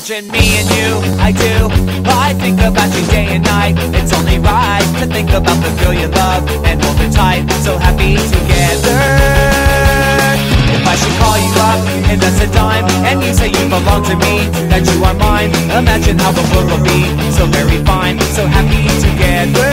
imagine me and you, I do. I think about you day and night. It's only right to think about the girl you love and hold her tight. So happy together. If I should call you up and that's a dime, and you say you belong to me, that you are mine, imagine how the world will be so very fine, so happy together.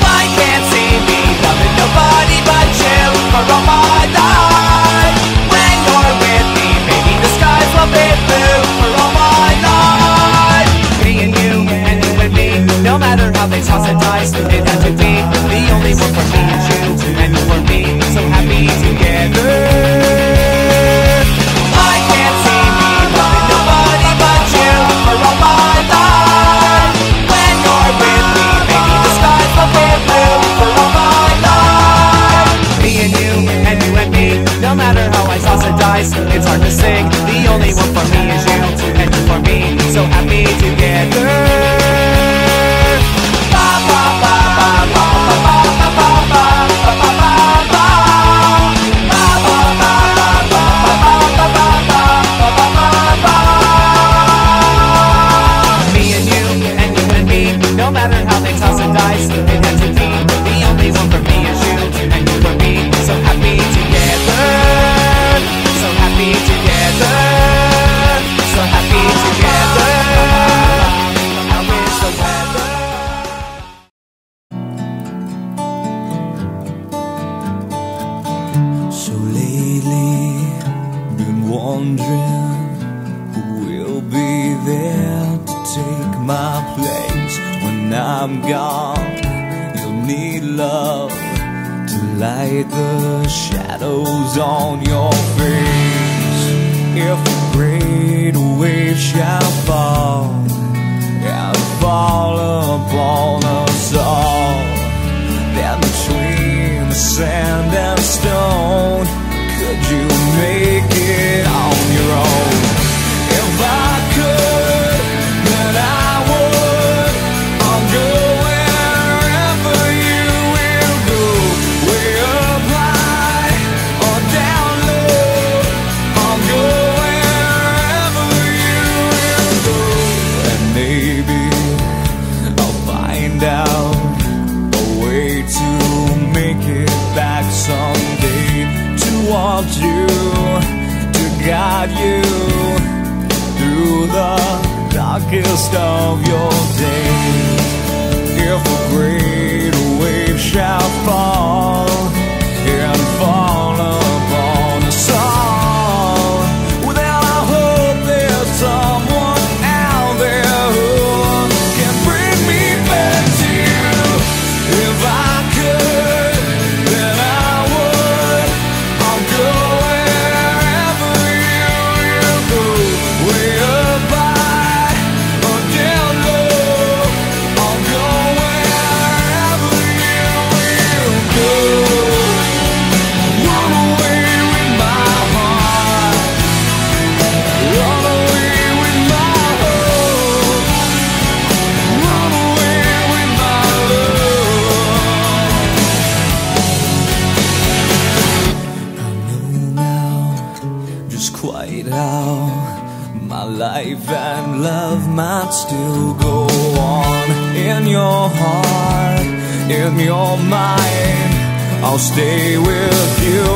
I can't see me loving nobody but you for all my life. When you're with me, maybe the skies will be blue for all my life. Me and you and me, no matter how they toss and dice, it had to be the only one for me is you and you for me, so happy together. I can't see me loving nobody but you for all my life. When you're with me, maybe the skies will be blue for all my life. Me and me, no matter how I toss and dice, it's hard to sing. The only one for me is you and you for me, so happy together. No matter how they toss and dice, it has to be the only one for me is you and you for me, so happy together, so happy together, so happy together. How is the weather? So lately, been wondering who will be there to take my place. When I'm gone, you'll need love to light the shadows on your face. If a great wave shall fall and fall upon us all, then between the sand and stone, could you make it on your own? If I could, then I would. I'll go wherever you will go, way up high or down low. I'll go wherever you will go, and maybe I'll find out a way to make it back someday, to want you, to guide you through the darkest of your days. If a great wave shall fall and fall upon us all, well then I hope there's someone out there who can bring me back to you. If I could, then I would. I'll go wherever you will go, way up high or down low. I'll go wherever you will go. Run away with my heart, run away with my hope, run away with my love. I know now just quite how my life and love might still go on. In your heart, in your mind, I'll stay with you